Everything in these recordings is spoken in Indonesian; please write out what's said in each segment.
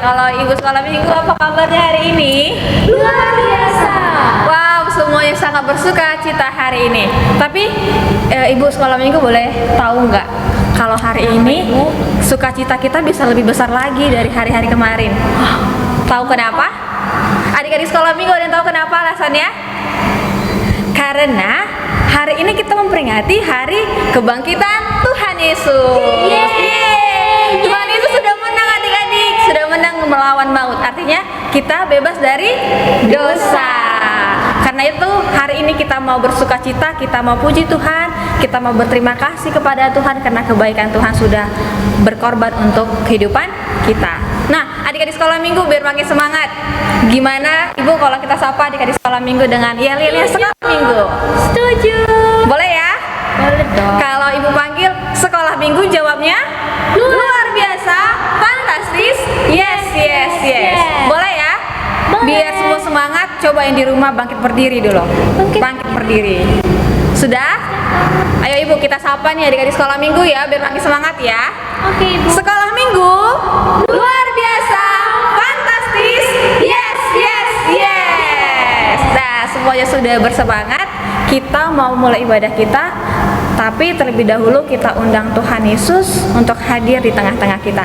kalau Ibu sekolah minggu apa kabarnya hari ini? Luar biasa. Wow, semuanya sangat bersuka cita hari ini. Tapi Ibu sekolah minggu boleh tahu nggak kalau hari ini sukacita kita bisa lebih besar lagi dari hari-hari kemarin? Tahu kenapa? Adik-adik sekolah minggu ada yang tahu kenapa alasannya? Karena hari ini kita memperingati hari kebangkitan Tuhan Yesus. Yeay. Tuhan Yesus sudah menang adik-adik, sudah menang melawan maut. Artinya kita bebas dari dosa. Karena itu hari ini kita mau bersuka cita, kita mau puji Tuhan, kita mau berterima kasih kepada Tuhan karena kebaikan Tuhan sudah berkorban untuk kehidupan kita. Nah, adik-adik sekolah minggu biar makin semangat. Gimana Ibu kalau kita sapa adik-adik sekolah minggu dengan yel-yelnya sekolah minggu? Setuju. Boleh ya? Boleh dong. Kalau Ibu panggil sekolah minggu jawabnya luar biasa, fantastis, yes, yes, yes. Boleh ya? Boleh. Biar semua semangat, coba yang di rumah bangkit berdiri dulu. Bangkit berdiri. Sudah? Ayo Ibu kita sapa nih adik-adik sekolah minggu ya, biar makin semangat ya. Oke, Ibu. Sekolah minggu luar biasa, fantastis, yes, yes, yes. Nah, semuanya sudah bersemangat. Kita mau mulai ibadah kita, tapi terlebih dahulu kita undang Tuhan Yesus untuk hadir di tengah-tengah kita.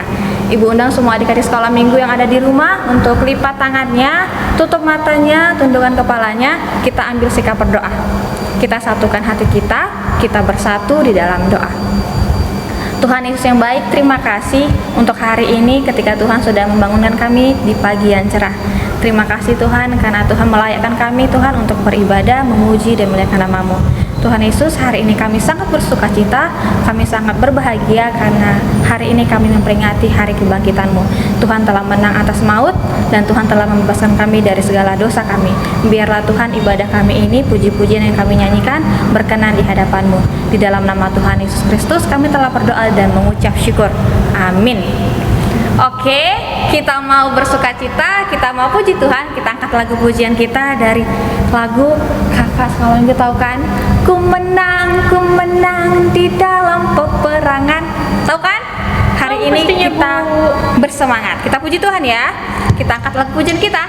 Ibu undang semua adik-adik sekolah minggu yang ada di rumah untuk lipat tangannya, tutup matanya, tundukkan kepalanya, kita ambil sikap berdoa. Kita satukan hati kita bersatu di dalam doa. Tuhan Yesus yang baik, terima kasih untuk hari ini ketika Tuhan sudah membangunkan kami di pagi yang cerah. Terima kasih Tuhan karena Tuhan melayakkan kami Tuhan untuk beribadah, memuji dan memuliakan nama-Mu. Tuhan Yesus, hari ini kami sangat bersuka cita, kami sangat berbahagia karena hari ini kami memperingati hari kebangkitan-Mu. Tuhan telah menang atas maut dan Tuhan telah membebaskan kami dari segala dosa kami. Biarlah Tuhan ibadah kami ini, puji-pujian yang kami nyanyikan berkenan di hadapan-Mu. Di dalam nama Tuhan Yesus Kristus kami telah berdoa dan mengucap syukur. Amin. Oke, kita mau bersuka cita, kita mau puji Tuhan, kita angkat lagu pujian kita dari lagu Kakak kalau yang tahu kan? Ku menang di dalam peperangan. Tahu kan? Hari ini kita bersemangat. Kita puji Tuhan ya. Kita angkat lagu pujian kita.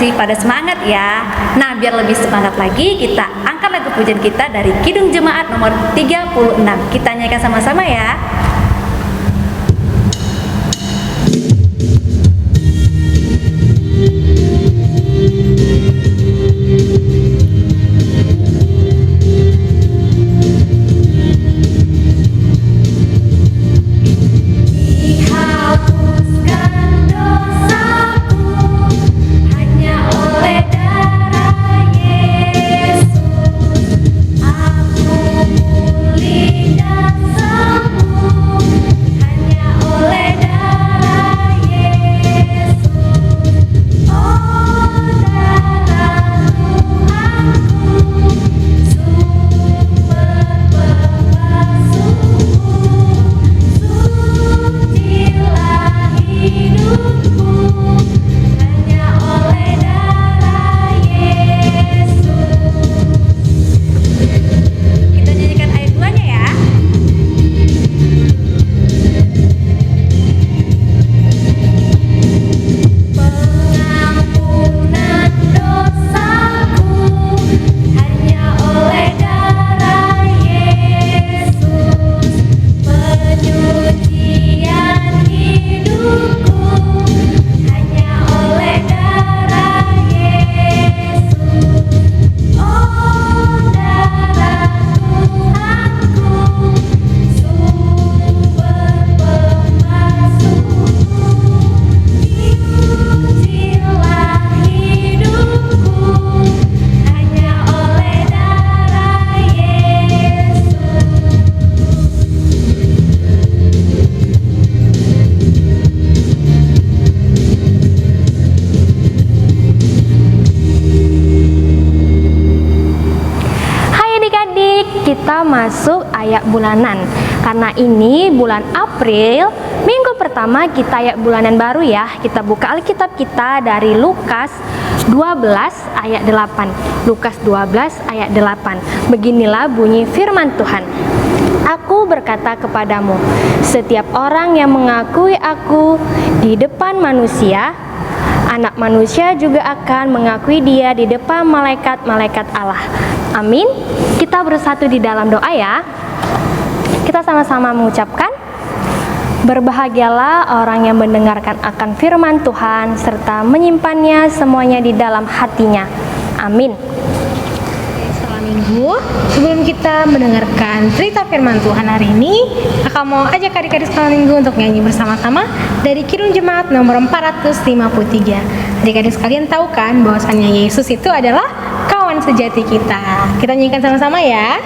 Pada semangat ya. Nah, biar lebih semangat lagi, kita angkat lagu pujian kita dari Kidung Jemaat nomor 36. Kita nyanyikan sama-sama ya. masuk ayat bulanan. Karena ini bulan April, minggu pertama kita ayat bulanan baru ya. Kita buka Alkitab kita dari Lukas 12 ayat 8. Lukas 12 ayat 8. Beginilah bunyi firman Tuhan. Aku berkata kepadamu, setiap orang yang mengakui aku di depan manusia, Anak Manusia juga akan mengakui dia di depan malaikat-malaikat Allah. Amin. Kita bersatu di dalam doa ya. Kita sama-sama mengucapkan, berbahagialah orang yang mendengarkan akan firman Tuhan serta menyimpannya semuanya di dalam hatinya. Amin. Minggu, sebelum kita mendengarkan cerita firman Tuhan hari ini, kakak mau ajak adik-adik sekolah minggu untuk nyanyi bersama-sama dari Kidung Jemaat nomor 453. Adik-adik sekalian tahu kan bahwasannya Yesus itu adalah kawan sejati kita. Kita nyanyikan sama-sama ya.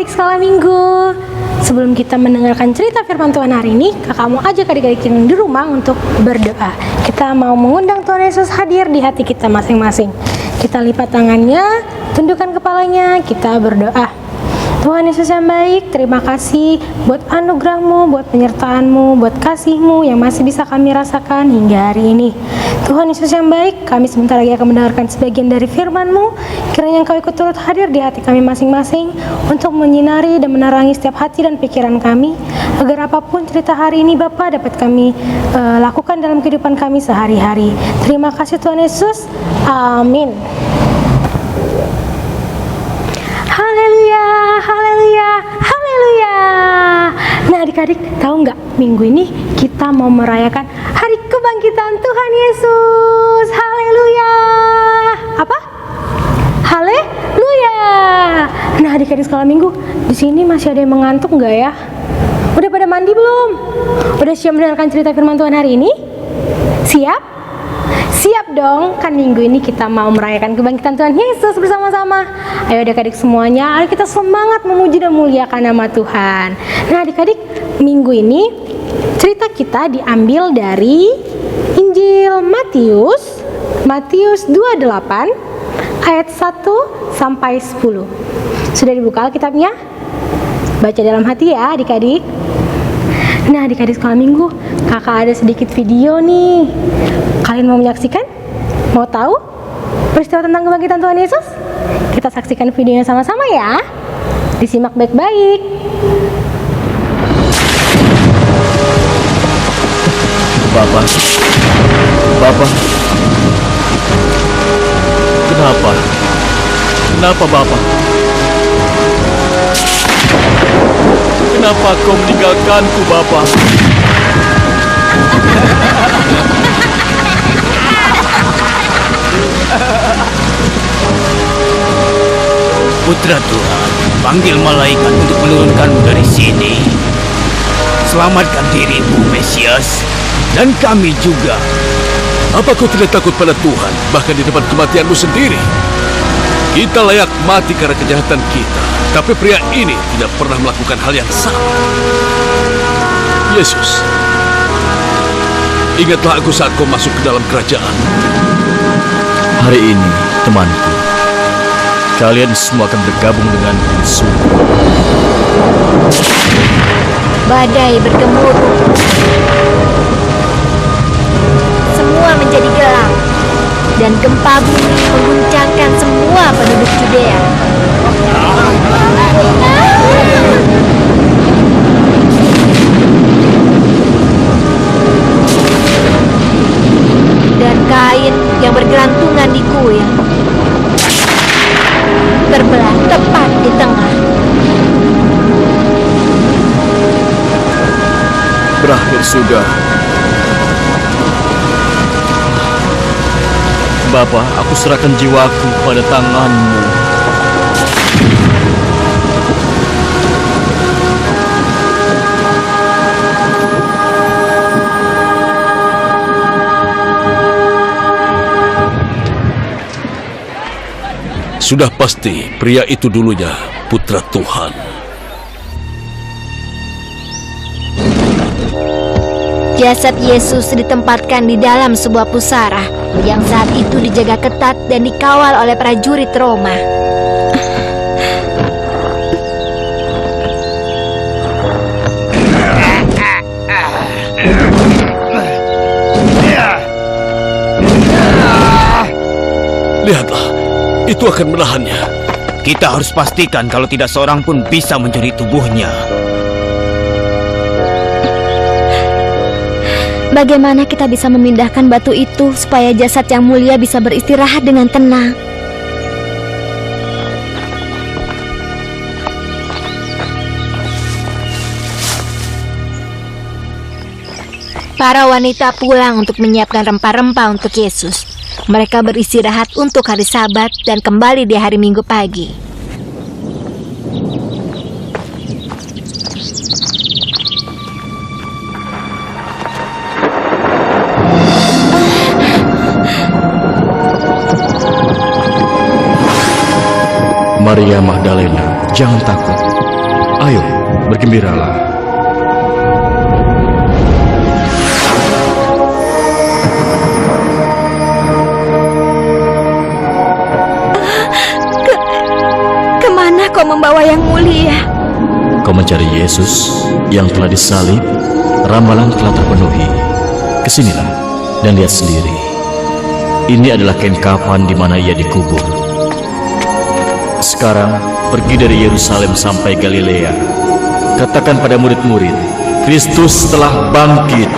Sekolah minggu. Sebelum kita mendengarkan cerita firman Tuhan hari ini, kakak mau ajak adik-adik yang di rumah untuk berdoa. Kita mau mengundang Tuhan Yesus hadir di hati kita masing-masing. Kita lipat tangannya, tundukkan kepalanya, kita berdoa. Tuhan Yesus yang baik, terima kasih buat anugerah-Mu, buat penyertaan-Mu, buat kasih-Mu yang masih bisa kami rasakan hingga hari ini. Tuhan Yesus yang baik, kami sebentar lagi akan mendengarkan sebagian dari firman-Mu. Kiranya Engkau ikut turut hadir di hati kami masing-masing untuk menyinari dan menerangi setiap hati dan pikiran kami, agar apapun cerita hari ini Bapa dapat kami lakukan dalam kehidupan kami sehari-hari. Terima kasih Tuhan Yesus. Amin. Haleluya, haleluya, haleluya. Nah adik-adik tahu nggak, minggu ini kita mau merayakan hari kebangkitan Tuhan Yesus. Haleluya. Apa? Haleluya. Nah adik-adik sekolah minggu, di sini masih ada yang mengantuk nggak ya? Udah pada mandi belum? Udah siap mendengarkan cerita firman Tuhan hari ini? Siap? Siap dong, kan minggu ini kita mau merayakan kebangkitan Tuhan Yesus bersama-sama. Ayo adik-adik semuanya, ayo kita semangat memuji dan muliakan nama Tuhan. Nah adik-adik, minggu ini cerita kita diambil dari Injil Matius 28 ayat 1 sampai 10. Sudah dibuka Alkitabnya? Baca dalam hati ya adik-adik. Nah, adik-adik sekolah minggu, kakak ada sedikit video nih. Kalian mau menyaksikan? Mau tahu peristiwa tentang kebangkitan Tuhan Yesus? Kita saksikan videonya sama-sama ya. Disimak baik-baik. Bapak, Bapak, kenapa? Kenapa Bapak? Kenapa kau meninggalkanku, Bapak? Putra Tuhan, panggil malaikat untuk menurunkanmu dari sini. Selamatkan dirimu, Mesias, dan kami juga. Apa kau tidak takut pada Tuhan, bahkan di depan kematianmu sendiri? Kita layak mati karena kejahatan kita, tapi pria ini tidak pernah melakukan hal yang sama. Yesus, ingatlah aku saat kau masuk ke dalam kerajaan. Hari ini, temanku, kalian semua akan bergabung dengan surga. Badai bergemuruh. Semua menjadi gelap. Dan gempa bumi mengguncangkan semua penduduk Judea. Dan kain yang bergelantungan di kuil terbelah tepat di tengah. Berakhir sudah. Bapa, aku serahkan jiwaku pada tanganmu. Sudah pasti pria itu dulunya putra Tuhan. Jasad Yesus ditempatkan di dalam sebuah pusara yang saat itu dijaga ketat dan dikawal oleh prajurit Roma. Lihatlah, itu akan menahannya. Kita harus pastikan kalau tidak seorang pun bisa mencuri tubuhnya. Bagaimana kita bisa memindahkan batu itu supaya jasad yang mulia bisa beristirahat dengan tenang? Para wanita pulang untuk menyiapkan rempah-rempah untuk Yesus. Mereka beristirahat untuk hari Sabat dan kembali di hari Minggu pagi. Maria Magdalena, jangan takut. Ayo, bergembiralah. Kemana kau membawa yang mulia? Kau mencari Yesus yang telah disalib, ramalan telah terpenuhi. Kesinilah dan lihat sendiri. Ini adalah kain kafan di mana ia dikubur. Sekarang pergi dari Yerusalem sampai Galilea. Katakan pada murid-murid, Kristus telah bangkit.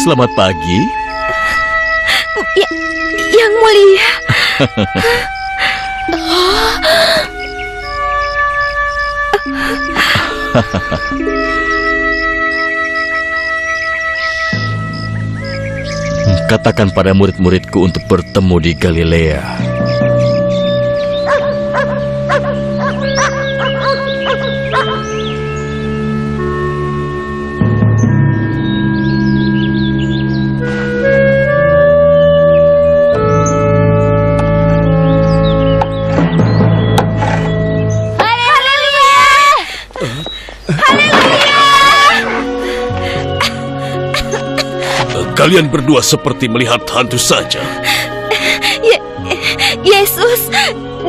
Selamat pagi. Yang mulia. Katakan pada murid-muridku untuk bertemu di Galilea. Kalian berdua seperti melihat hantu saja. Yesus,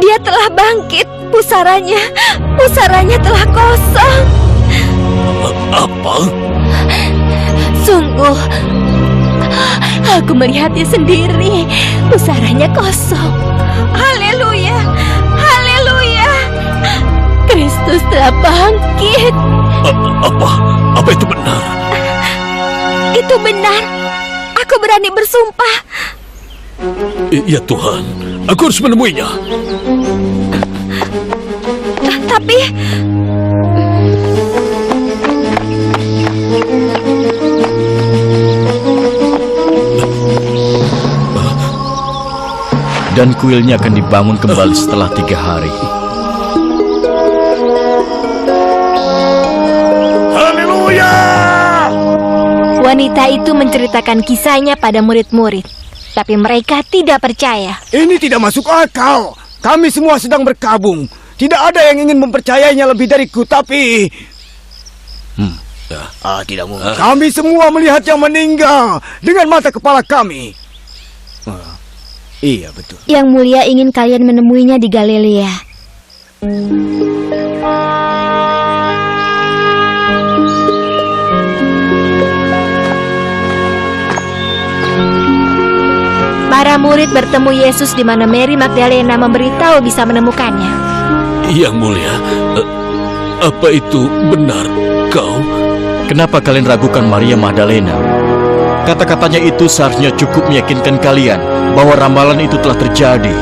dia telah bangkit. Pusaranya telah kosong. Apa? Sungguh, aku melihatnya sendiri. Pusaranya kosong. Haleluya, haleluya. Kristus telah bangkit. Apa itu benar? Itu benar. Aku berani bersumpah. Ya Tuhan, aku harus menemuinya. Tapi Dan kuilnya akan dibangun kembali setelah 3 hari. Haleluya! wanita itu menceritakan kisahnya pada murid-murid, tapi mereka tidak percaya. Ini tidak masuk akal. Kami semua sedang berkabung. Tidak ada yang ingin mempercayainya lebih dariku, tapi... Tidak mungkin. Kami semua melihatnya meninggal dengan mata kepala kami. Iya, betul. Yang mulia ingin kalian menemuinya di Galilea. Para murid bertemu Yesus di mana Mary Magdalena memberitahu bisa menemukannya. Yang mulia, apa itu benar kau? Kenapa kalian ragukan Maria Magdalena? Kata-katanya itu seharusnya cukup meyakinkan kalian bahwa ramalan itu telah terjadi.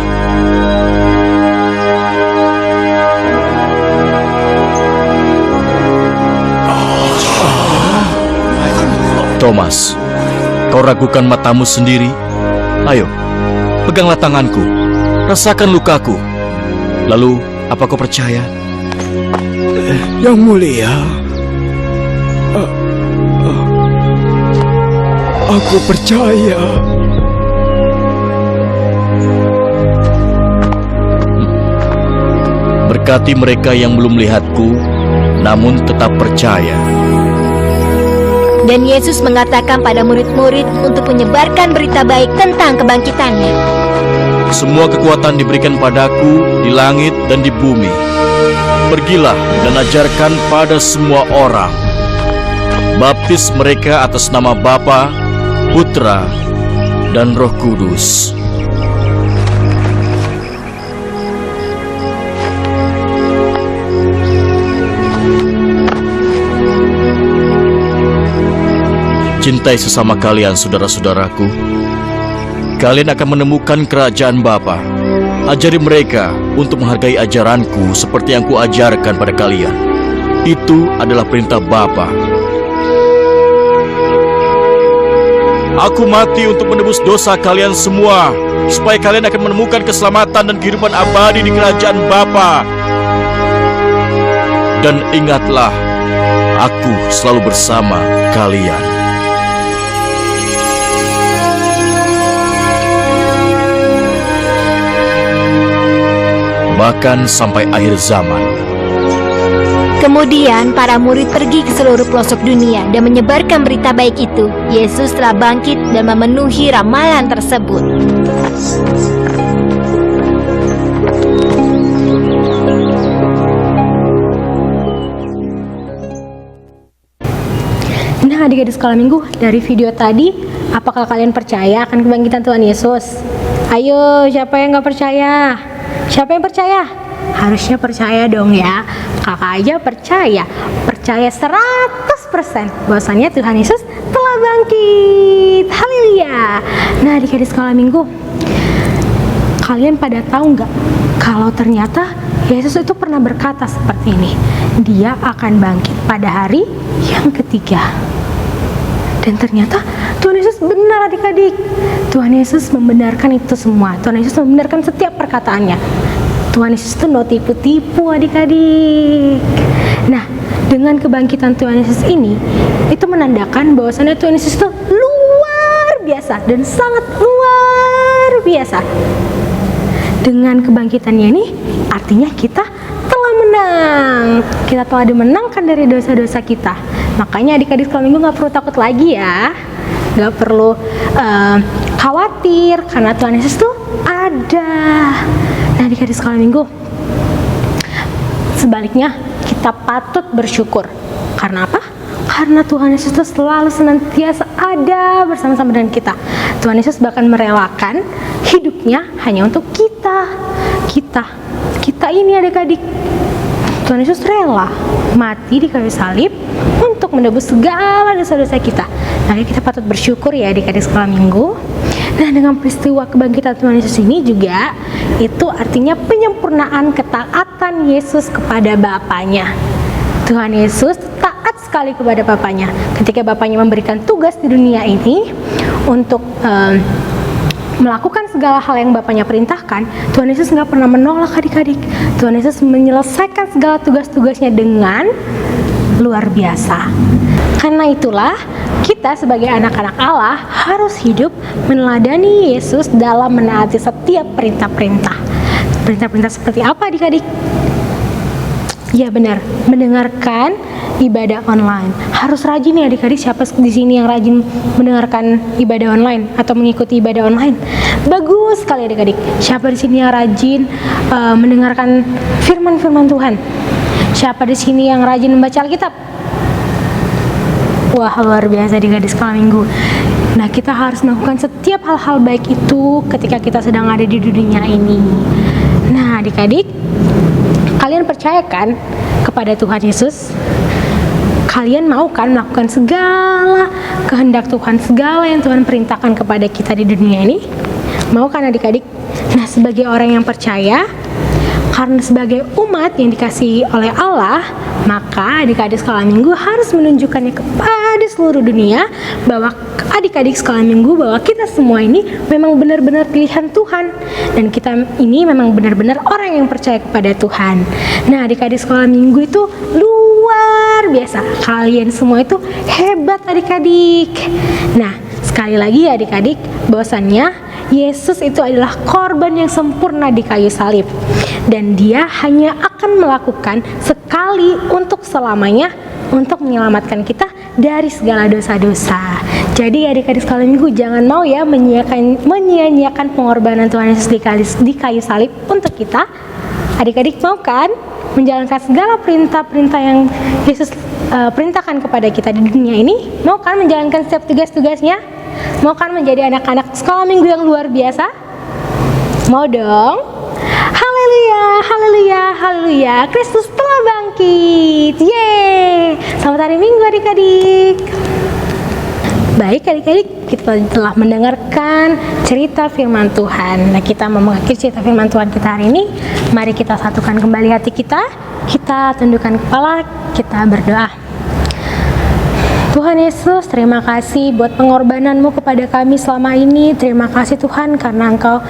Thomas, kau ragukan matamu sendiri? Ayo, peganglah tanganku, rasakan lukaku. Lalu, apa kau percaya? Yang mulia, aku percaya. Berkati mereka yang belum melihatku, namun tetap percaya. Dan Yesus mengatakan pada murid-murid untuk menyebarkan berita baik tentang kebangkitannya. Semua kekuatan diberikan padaku di langit dan di bumi. Pergilah dan ajarkan pada semua orang. Baptis mereka atas nama Bapa, Putra, dan Roh Kudus. Cintai sesama kalian, saudara-saudaraku. Kalian akan menemukan kerajaan Bapa. Ajari mereka untuk menghargai ajaranku seperti yang kuajarkan pada kalian. Itu adalah perintah Bapa. Aku mati untuk menebus dosa kalian semua, supaya kalian akan menemukan keselamatan dan kehidupan abadi di kerajaan Bapa. Dan ingatlah, aku selalu bersama kalian. Bahkan sampai akhir zaman. Kemudian para murid pergi ke seluruh pelosok dunia dan menyebarkan berita baik itu. Yesus telah bangkit dan memenuhi ramalan tersebut. Nah, adik-adik sekolah minggu, dari video tadi, apakah kalian percaya akan kebangkitan Tuhan Yesus? Ayo, siapa yang nggak percaya? Siapa yang percaya? Harusnya percaya dong ya. Kakak aja percaya 100% bahwasannya Tuhan Yesus telah bangkit. Haleluya. Nah, adik-adik sekolah minggu, kalian pada tahu nggak kalau ternyata Yesus itu pernah berkata seperti ini, dia akan bangkit pada hari yang ketiga. Dan ternyata Tuhan Yesus benar, adik-adik. Tuhan Yesus membenarkan itu semua. Tuhan Yesus membenarkan setiap perkataannya. Tuhan Yesus itu no tipu-tipu, adik-adik. Nah, dengan kebangkitan Tuhan Yesus ini, itu menandakan bahwasannya Tuhan Yesus itu luar biasa dan sangat luar biasa. Dengan kebangkitannya ini, artinya kita telah menang. Kita telah dimenangkan dari dosa-dosa kita. Makanya adik-adik sekolah minggu gak perlu takut lagi ya. nggak perlu khawatir karena Tuhan Yesus tuh ada. Nah, adik-adik sekolah minggu, sebaliknya kita patut bersyukur. Karena apa? Karena Tuhan Yesus itu selalu senantiasa ada bersama-sama dengan kita. Tuhan Yesus bahkan merelakan hidupnya hanya untuk kita. Kita ini adik-adik. Tuhan Yesus rela mati di kayu salib untuk menebus segala dosa-dosa kita. Nah, kita patut bersyukur ya adik-adik sekolah minggu. Nah, dengan peristiwa kebangkitan Tuhan Yesus ini juga itu artinya penyempurnaan ketaatan Yesus kepada Bapaknya. Tuhan Yesus taat sekali kepada Bapaknya. Ketika Bapaknya memberikan tugas di dunia ini untuk melakukan segala hal yang Bapaknya perintahkan, Tuhan Yesus nggak pernah menolak adik-adik. Tuhan Yesus menyelesaikan segala tugas-tugasnya dengan luar biasa. Karena itulah kita sebagai anak-anak Allah harus hidup meneladani Yesus dalam menaati setiap perintah-perintah. Perintah-perintah seperti apa adik-adik? Ya benar, mendengarkan ibadah online. Harus rajin ya adik-adik. Siapa di sini yang rajin mendengarkan ibadah online atau mengikuti ibadah online? Bagus sekali adik-adik. Siapa di sini yang rajin mendengarkan firman-firman Tuhan? Siapa di sini yang rajin membaca Alkitab? Wah, luar biasa adik-adik sekolah minggu. Nah, kita harus melakukan setiap hal-hal baik itu ketika kita sedang ada di dunia ini. Nah, adik-adik, kalian percayakan kepada Tuhan Yesus? Kalian mau kan melakukan segala kehendak Tuhan, segala yang Tuhan perintahkan kepada kita di dunia ini? Mau kan adik-adik? Nah, sebagai orang yang percaya, karena sebagai umat yang dikasihi oleh Allah, maka adik-adik sekolah minggu harus menunjukkannya kepada seluruh dunia bahwa adik-adik sekolah minggu, bahwa kita semua ini memang benar-benar pilihan Tuhan, dan kita ini memang benar-benar orang yang percaya kepada Tuhan. Nah, adik-adik sekolah minggu itu luar biasa. Kalian semua itu hebat adik-adik. Nah, sekali lagi ya adik-adik, bahwasannya Yesus itu adalah korban yang sempurna di kayu salib, dan dia hanya akan melakukan sekali untuk selamanya untuk menyelamatkan kita dari segala dosa-dosa. Jadi adik-adik sekalian minggu, jangan mau ya menyia-nyiakan pengorbanan Tuhan Yesus di kayu salib untuk kita. Adik-adik mau kan menjalankan segala perintah-perintah yang Yesus perintahkan kepada kita di dunia ini? Mau kan menjalankan setiap tugas-tugasnya? Mau kan menjadi anak-anak sekolah minggu yang luar biasa? Mau dong? Haleluya, haleluya, haleluya, Kristus telah bangkit. Yeay, selamat hari Minggu adik-adik. Baik adik-adik, kita telah mendengarkan cerita firman Tuhan. Nah, kita mau mengakhiri cerita firman Tuhan kita hari ini. Mari kita satukan kembali hati kita tundukkan kepala, kita berdoa. Tuhan Yesus, terima kasih buat pengorbanan-Mu kepada kami selama ini. Terima kasih Tuhan karena Engkau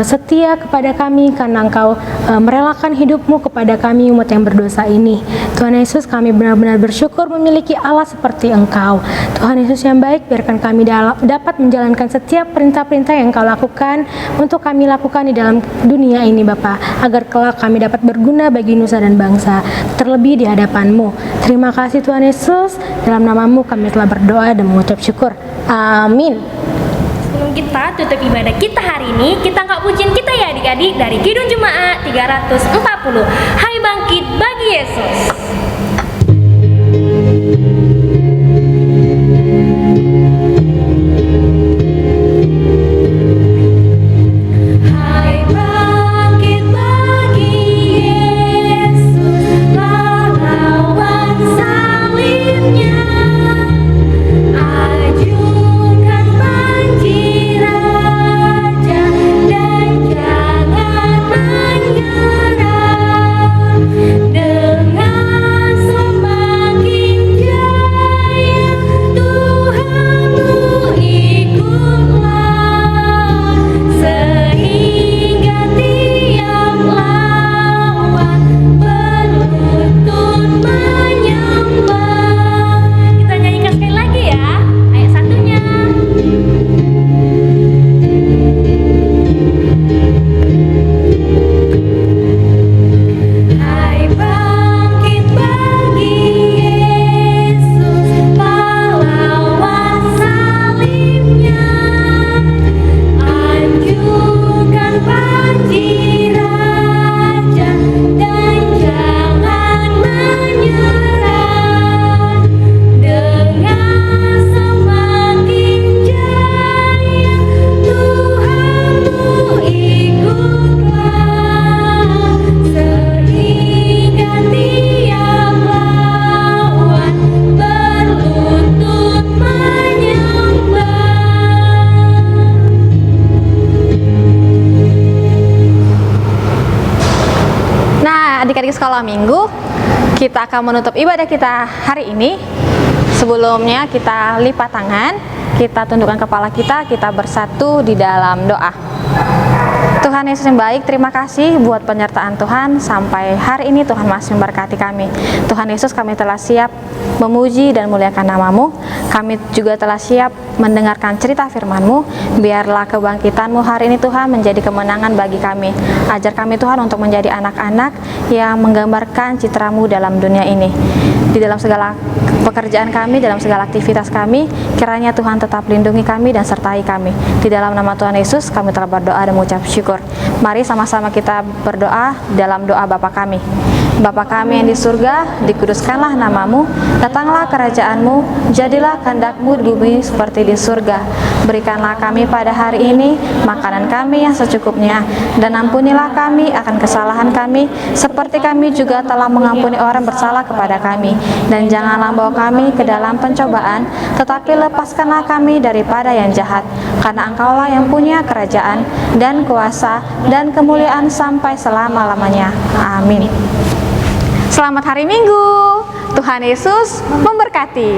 setia kepada kami, karena Engkau merelakan hidup-Mu kepada kami umat yang berdosa ini. Tuhan Yesus, kami benar-benar bersyukur memiliki Allah seperti Engkau. Tuhan Yesus yang baik, biarkan kami dapat menjalankan setiap perintah-perintah yang Engkau lakukan untuk kami lakukan di dalam dunia ini Bapa, agar kelak kami dapat berguna bagi nusa dan bangsa, terlebih di hadapan-Mu. Terima kasih Tuhan Yesus, dalam nama-Mu kami telah berdoa dan mengucap syukur. Amin. Sebelum kita tutup ibadah kita hari ini, kita angkat pujian kita ya adik-adik dari Kidung Jemaat 340. Hai bangkit bagi Yesus. Dengan kita akan menutup ibadah kita hari ini. Sebelumnya kita lipat tangan, kita tundukkan kepala kita bersatu di dalam doa. Tuhan Yesus yang baik, terima kasih buat penyertaan Tuhan. Sampai hari ini Tuhan masih memberkati kami. Tuhan Yesus, kami telah siap memuji dan muliakan nama-Mu. Kami juga telah siap mendengarkan cerita firman-Mu. Biarlah kebangkitan-Mu hari ini Tuhan menjadi kemenangan bagi kami. Ajar kami Tuhan untuk menjadi anak-anak yang menggambarkan citra-Mu dalam dunia ini. Di dalam segala pekerjaan kami, dalam segala aktivitas kami, kiranya Tuhan tetap lindungi kami dan sertai kami. Di dalam nama Tuhan Yesus kami telah berdoa dan mengucap syukur. Mari sama-sama kita berdoa dalam doa Bapa kami. Bapa kami yang di surga, dikuduskanlah nama-Mu, datanglah kerajaan-Mu, jadilah kehendak-Mu di bumi seperti di surga. Berikanlah kami pada hari ini makanan kami yang secukupnya, dan ampunilah kami akan kesalahan kami, seperti kami juga telah mengampuni orang bersalah kepada kami. Dan janganlah bawa kami ke dalam pencobaan, tetapi lepaskanlah kami daripada yang jahat, karena Engkaulah yang punya kerajaan dan kuasa dan kemuliaan sampai selama-lamanya. Amin. Selamat hari Minggu. Tuhan Yesus memberkati.